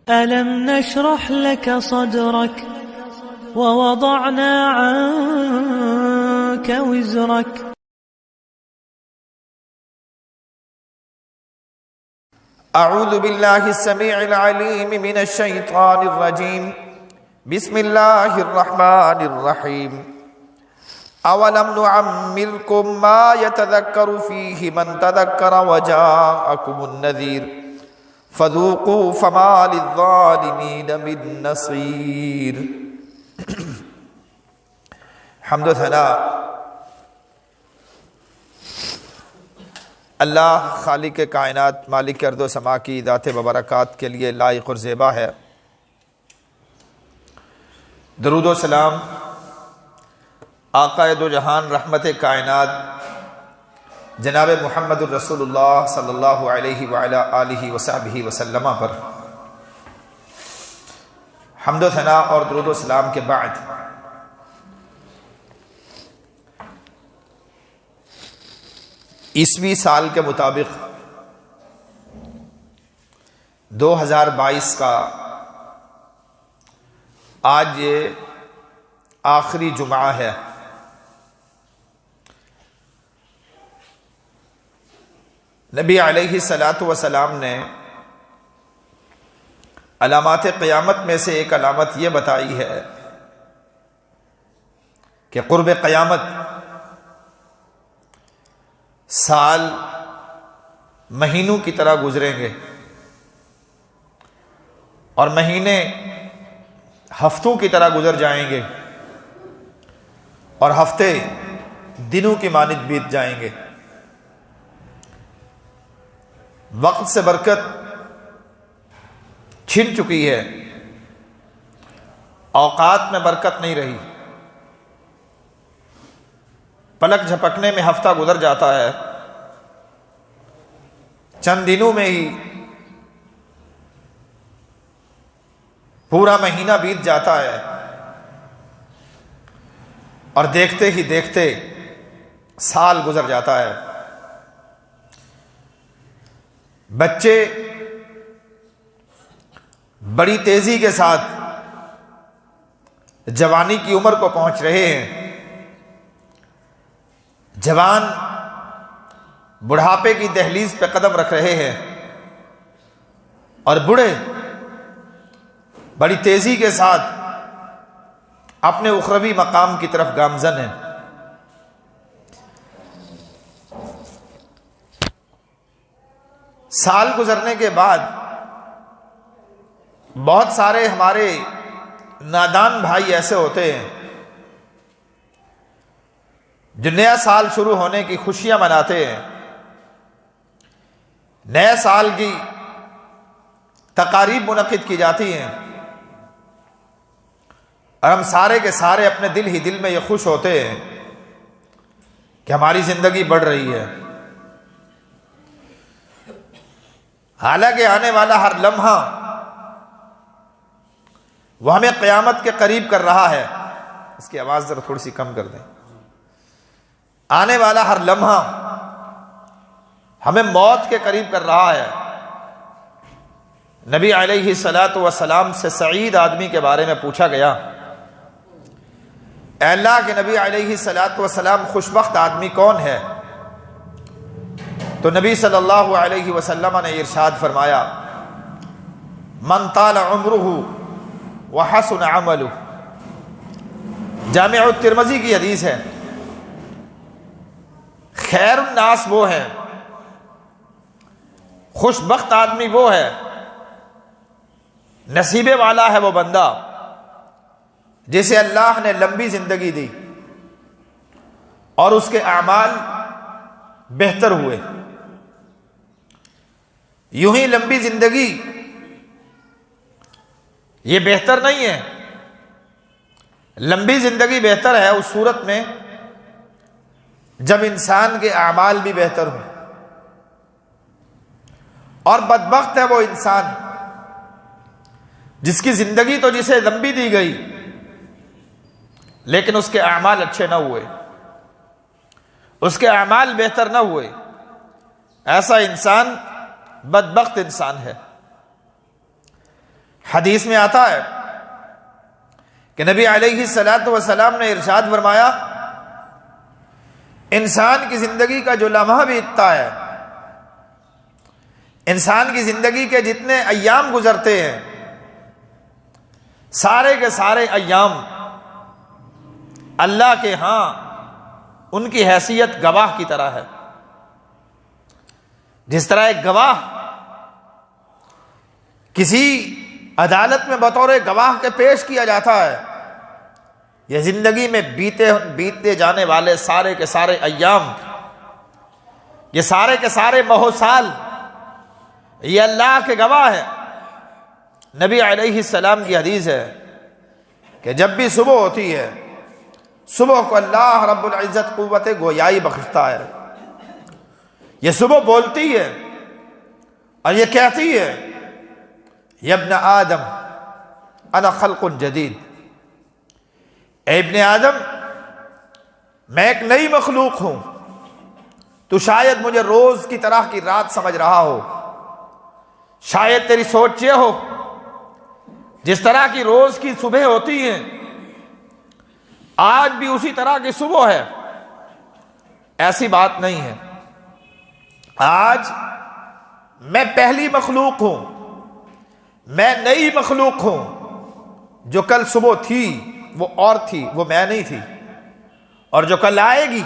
ألم نشرح لك صدرك ووضعنا عنك وزرك. أعوذ بالله السميع العليم من الشيطان الرجيم. بسم الله الرحمن الرحيم. أولم نعمركم ما يتذكر فيه من تذكر وجاءكم النذير فذوقوا فما للظالمين من نصير. حمد و ثنا اللہ خالق کائنات مالک ارض و سما کی ذات ببرکات کے لیے لائق اور زیبا ہے. درود و سلام آقا دو جہان رحمت کائنات جناب محمد الرسول اللہ صلی اللہ علیہ وعلی آلہ وصحبہ وسلم پر حمد و ثنا اور درود و سلام کے بعد عیسوی سال کے مطابق 2022 کا آج یہ آخری جمعہ ہے. نبی علیہ الصلاۃ والسلام نے علامات قیامت میں سے ایک علامت یہ بتائی ہے کہ قرب قیامت سال مہینوں کی طرح گزریں گے اور مہینے ہفتوں کی طرح گزر جائیں گے اور ہفتے دنوں کی مانند بیت جائیں گے. وقت سے برکت چھن چکی ہے، اوقات میں برکت نہیں رہی. پلک جھپکنے میں ہفتہ گزر جاتا ہے، چند دنوں میں ہی پورا مہینہ بیت جاتا ہے اور دیکھتے ہی دیکھتے سال گزر جاتا ہے. بچے بڑی تیزی کے ساتھ جوانی کی عمر کو پہنچ رہے ہیں. جوان بڑھاپے کی دہلیز پہ قدم رکھ رہے ہیں اور بوڑھے بڑی تیزی کے ساتھ اپنے اخروی مقام کی طرف گامزن ہیں. سال گزرنے کے بعد بہت سارے ہمارے نادان بھائی ایسے ہوتے ہیں جو نیا سال شروع ہونے کی خوشیاں مناتے ہیں، نئے سال کی تقاریب منعقد کی جاتی ہیں اور ہم سارے کے سارے اپنے دل ہی دل میں یہ خوش ہوتے ہیں کہ ہماری زندگی بڑھ رہی ہے. حالانکہ آنے والا ہر لمحہ وہ ہمیں قیامت کے قریب کر رہا ہے. اس کی آواز ذرا تھوڑی سی کم کر دیں. آنے والا ہر لمحہ ہمیں موت کے قریب کر رہا ہے. نبی علیہ الصلاۃ والسلام سے سعید آدمی کے بارے میں پوچھا گیا، اے اللہ کے نبی علیہ الصلاۃ والسلام خوشبخت آدمی کون ہے؟ تو نبی صلی اللہ علیہ وسلم نے ارشاد فرمایا، من طال عمرہ وحسن عملہ. جامع الترمذی کی حدیث ہے. خیر الناس وہ ہے، خوش بخت آدمی وہ ہے، نصیبے والا ہے وہ بندہ جسے اللہ نے لمبی زندگی دی اور اس کے اعمال بہتر ہوئے. یوں ہی لمبی زندگی یہ بہتر نہیں ہے. لمبی زندگی بہتر ہے اس صورت میں جب انسان کے اعمال بھی بہتر ہوں. اور بدبخت ہے وہ انسان جس کی زندگی تو جسے لمبی دی گئی لیکن اس کے اعمال اچھے نہ ہوئے، اس کے اعمال بہتر نہ ہوئے. ایسا انسان بدبخت انسان ہے. حدیث میں آتا ہے کہ نبی علیہ الصلوۃ والسلام نے ارشاد فرمایا، انسان کی زندگی کا جو لمحہ بیتتا ہے، انسان کی زندگی کے جتنے ایام گزرتے ہیں، سارے کے سارے ایام اللہ کے ہاں ان کی حیثیت گواہ کی طرح ہے۔ جس طرح ایک گواہ کسی عدالت میں بطور گواہ کے پیش کیا جاتا ہے، یہ زندگی میں بیتے جانے والے سارے کے سارے ایام، یہ سارے کے سارے ماہ و سال، یہ اللہ کے گواہ ہیں۔ نبی علیہ السلام کی حدیث ہے کہ جب بھی صبح ہوتی ہے، صبح کو اللہ رب العزت قوت گویائی بخشتا ہے۔ یہ صبح بولتی ہے اور یہ کہتی ہے، یا ابن آدم انا خلق جدید، اے ابن آدم میں ایک نئی مخلوق ہوں، تو شاید مجھے روز کی طرح کی رات سمجھ رہا ہو، شاید تیری سوچ یہ ہو جس طرح کی روز کی صبح ہوتی ہیں آج بھی اسی طرح کی صبح ہے۔ ایسی بات نہیں ہے، آج میں پہلی مخلوق ہوں، میں نئی مخلوق ہوں، جو کل صبح تھی وہ اور تھی، وہ میں نہیں تھی، اور جو کل آئے گی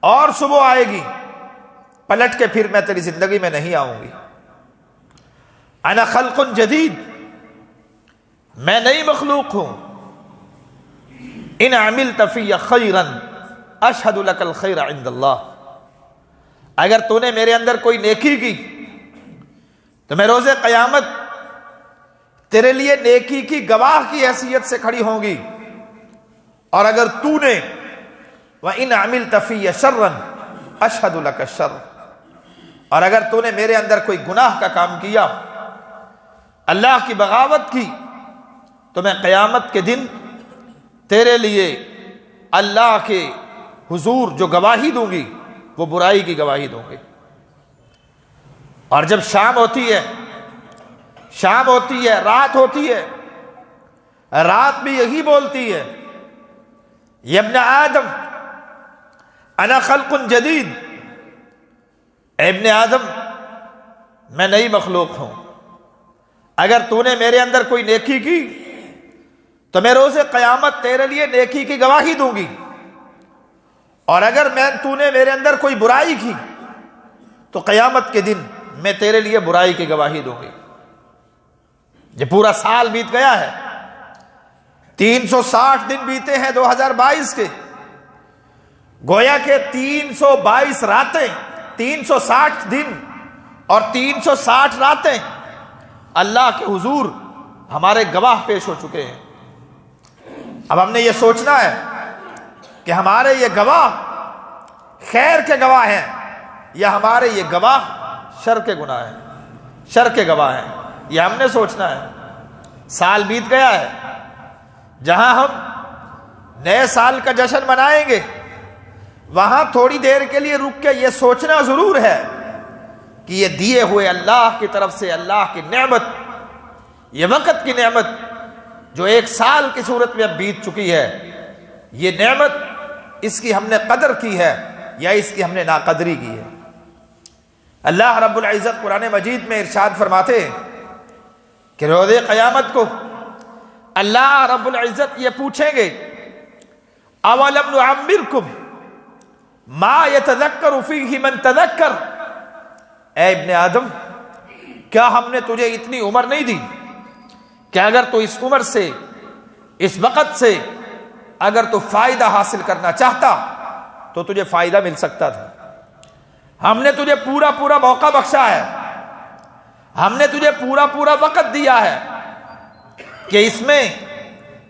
اور صبح آئے گی، پلٹ کے پھر میں تیری زندگی میں نہیں آؤں گی۔ انا خلق جدید، میں نئی مخلوق ہوں۔ ان عملت فی خیرا اشہد لک الخیر عند اللہ، اگر تو نے میرے اندر کوئی نیکی کی تو میں روز قیامت تیرے لیے نیکی کی گواہ کی حیثیت سے کھڑی ہوں گی، اور اگر تو نے وَإِنْ عَمِلْتَ فِيَّ شَرًّا أَشْهَدُ لَكَ الشَّرَّ، اور اگر تو نے میرے اندر کوئی گناہ کا کام کیا، اللہ کی بغاوت کی، تو میں قیامت کے دن تیرے لیے اللہ کے حضور جو گواہی دوں گی وہ برائی کی گواہی دوں گی۔ اور جب شام ہوتی ہے، شام ہوتی ہے، رات ہوتی ہے، رات بھی یہی بولتی ہے، یا ابن آدم انا خلق جدید، اے ابن آدم میں نئی مخلوق ہوں، اگر تو نے میرے اندر کوئی نیکی کی تو میں روز قیامت تیرے لیے نیکی کی گواہی دوں گی، اور اگر تو نے میرے اندر کوئی برائی کی تو قیامت کے دن میں تیرے لیے برائی کی گواہی دوں گی۔ یہ پورا سال بیت گیا ہے، 360 دن بیتے ہیں 2022 کے، گویا کہ 322 راتیں، 360 دن اور 360 راتیں اللہ کے حضور ہمارے گواہ پیش ہو چکے ہیں۔ اب ہم نے یہ سوچنا ہے کہ ہمارے یہ گواہ خیر کے گواہ ہیں یا ہمارے یہ گواہ شر کے گناہ ہیں، شر کے گواہ ہیں، یہ ہم نے سوچنا ہے۔ سال بیت گیا ہے، جہاں ہم نئے سال کا جشن منائیں گے وہاں تھوڑی دیر کے لیے رک کے یہ سوچنا ضرور ہے کہ یہ دیے ہوئے اللہ کی طرف سے اللہ کی نعمت، یہ وقت کی نعمت جو 1 سال کی صورت میں اب بیت چکی ہے، یہ نعمت اس کی ہم نے قدر کی ہے یا اس کی ہم نے ناقدری کی ہے۔ اللہ رب العزت قرآن مجید میں ارشاد فرماتے ہیں کہ روز قیامت کو اللہ رب العزت یہ پوچھیں گے، اولم نعمرکم ما یتذکر فیہ من تذکر، اے ابن آدم کیا ہم نے تجھے اتنی عمر نہیں دی کہ اگر تو اس عمر سے، اس وقت سے اگر تو فائدہ حاصل کرنا چاہتا تو تجھے فائدہ مل سکتا تھا۔ ہم نے تجھے پورا پورا موقع بخشا ہے، ہم نے تجھے پورا پورا وقت دیا ہے کہ اس میں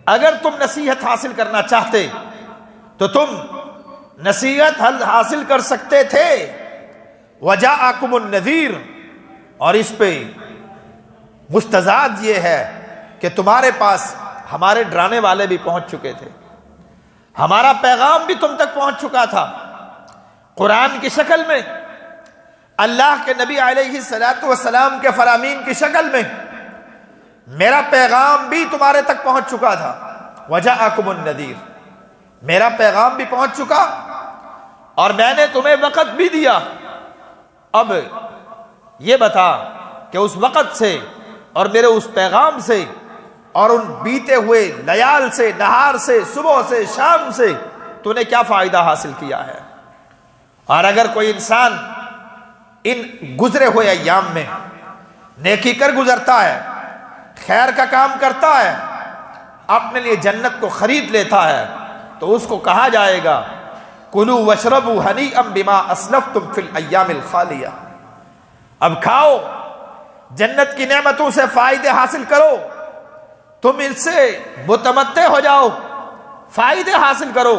اگر تم نصیحت حاصل کرنا چاہتے تو تم نصیحت حاصل کر سکتے تھے۔ وجاءکم النذیر، اور اس پہ مستزاد یہ ہے کہ تمہارے پاس ہمارے ڈرانے والے بھی پہنچ چکے تھے، ہمارا پیغام بھی تم تک پہنچ چکا تھا، قرآن کی شکل میں، اللہ کے نبی علیہ الصلوۃ والسلام کے فرامین کی شکل میں، میرا پیغام بھی تمہارے تک پہنچ چکا تھا، وجاءکم النذیر، میرا پیغام بھی پہنچ چکا اور میں نے تمہیں وقت بھی دیا۔ اب یہ بتا کہ اس وقت سے اور میرے اس پیغام سے اور ان بیتے ہوئے لیال سے، نہار سے، صبح سے، شام سے تو نے کیا فائدہ حاصل کیا ہے؟ اور اگر کوئی انسان ان گزرے ہوئے ایام میں نیکی کر گزرتا ہے، خیر کا کام کرتا ہے، اپنے لیے جنت کو خرید لیتا ہے، تو اس کو کہا جائے گا کلوا واشربوا ہنیئا بما اسلفتم فی الایام الخالیہ، اب کھاؤ، جنت کی نعمتوں سے فائدے حاصل کرو، تم ان سے متمتع ہو جاؤ، فائدے حاصل کرو،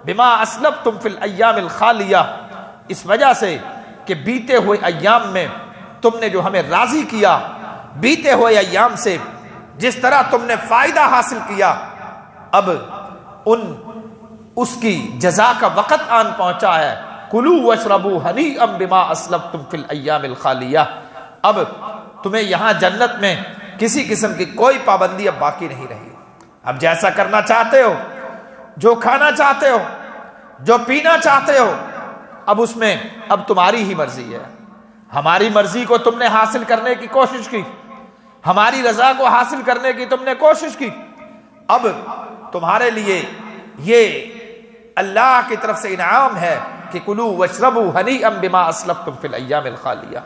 بما اسلفتم فی الایام الخالیہ، اس وجہ سے کہ بیتے ہوئے ایام میں تم نے جو ہمیں راضی کیا، بیتے ہوئے ایام سے جس طرح تم نے فائدہ حاصل کیا، اب اس کی جزا کا وقت آن پہنچا ہے۔ کلوا واشربوا ہنیئا بما اسلفتم فی الایام الخالیہ، اب تمہیں یہاں جنت میں کسی قسم کی کوئی پابندی اب باقی نہیں رہی، اب جیسا کرنا چاہتے ہو، جو کھانا چاہتے ہو، جو پینا چاہتے ہو، اب اس میں اب تمہاری ہی مرضی ہے۔ ہماری مرضی کو تم نے حاصل کرنے کی کوشش کی، ہماری رضا کو حاصل کرنے کی تم نے کوشش کی، اب تمہارے لیے یہ اللہ کی طرف سے انعام ہے کہ کلوا واشربوا ہنیئا بما اسلفتم فی الایام الخالیہ۔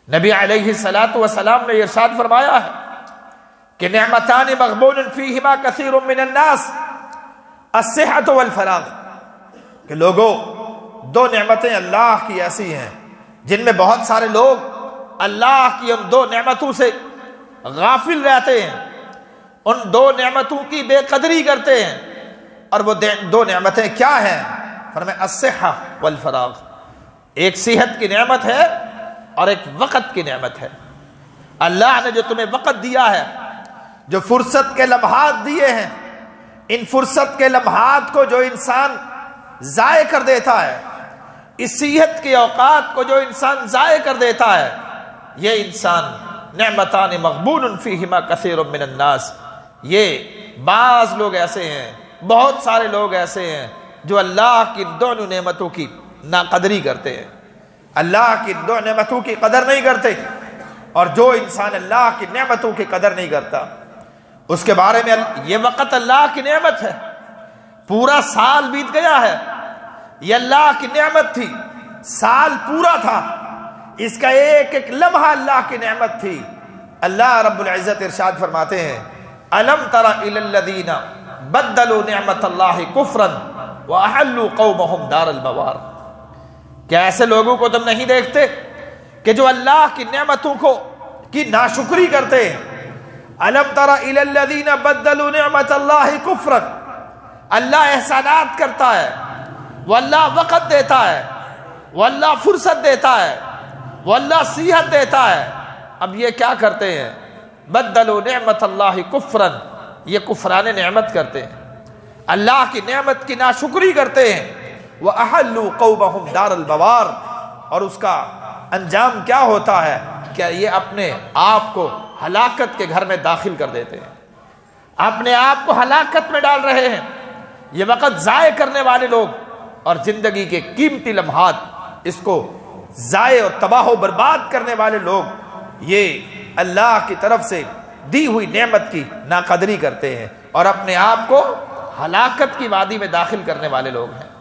نبی علیہ الصلوۃ والسلام نے ارشاد فرمایا ہے کہ نعمتان مغبون فیہما کثیر من الناس، الصحۃ والفراغ، کہ لوگوں دو نعمتیں اللہ کی ایسی ہیں جن میں بہت سارے لوگ اللہ کی ان دو نعمتوں سے غافل رہتے ہیں، ان دو نعمتوں کی بے قدری کرتے ہیں، اور وہ دو نعمتیں کیا ہیں؟ فرمایا الصحہ والفراغ، ایک صحت کی نعمت ہے اور ایک وقت کی نعمت ہے۔ اللہ نے جو تمہیں وقت دیا ہے، جو فرصت کے لمحات دیے ہیں، ان فرصت کے لمحات کو جو انسان ضائع کر دیتا ہے، اس صحت کے اوقات کو جو انسان ضائع کر دیتا ہے، یہ انسان نعمتان مغبون فیہما کثیر من الناس، یہ بعض لوگ ایسے ہیں، بہت سارے لوگ ایسے ہیں جو اللہ کی دونوں نعمتوں کی ناقدری کرتے ہیں، اللہ کی دو نعمتوں کی قدر نہیں کرتے، اور جو انسان اللہ کی نعمتوں کی قدر نہیں کرتا اس کے بارے میں یہ وقت اللہ کی نعمت ہے، پورا سال بیت گیا ہے، یہ اللہ کی نعمت تھی، سال پورا تھا، اس کا ایک ایک لمحہ اللہ کی نعمت تھی۔ اللہ رب العزت ارشاد فرماتے ہیں الم تر الی الذین بدلوا نعمت اللہ کفرا واحلوا قومهم دار البوار، کیا ایسے لوگوں کو تم نہیں دیکھتے کہ جو اللہ کی نعمتوں کو کی ناشکری کرتے ہیں؟ الم تر الی الذین بدلوا نعمت اللہ کفرا، اللہ احسانات کرتا ہے، وہ اللہ وقت دیتا ہے، وہ اللہ فرصت دیتا ہے، وہ اللہ صحت دیتا ہے، اب یہ کیا کرتے ہیں؟ بدلوا نعمت اللہ کفرا، یہ کفران نعمت کرتے ہیں، اللہ کی نعمت کی ناشکری کرتے ہیں، وَأَحَلُّوا قَوْمَهُمْ دَارَ الْبَوَارِ، اور اس کا انجام کیا ہوتا ہے کہ یہ اپنے آپ کو ہلاکت کے گھر میں داخل کر دیتے ہیں، اپنے آپ کو ہلاکت میں ڈال رہے ہیں۔ یہ وقت ضائع کرنے والے لوگ اور زندگی کے قیمتی لمحات اس کو ضائع اور تباہ و برباد کرنے والے لوگ یہ اللہ کی طرف سے دی ہوئی نعمت کی ناقدری کرتے ہیں اور اپنے آپ کو ہلاکت کی وادی میں داخل کرنے والے لوگ ہیں۔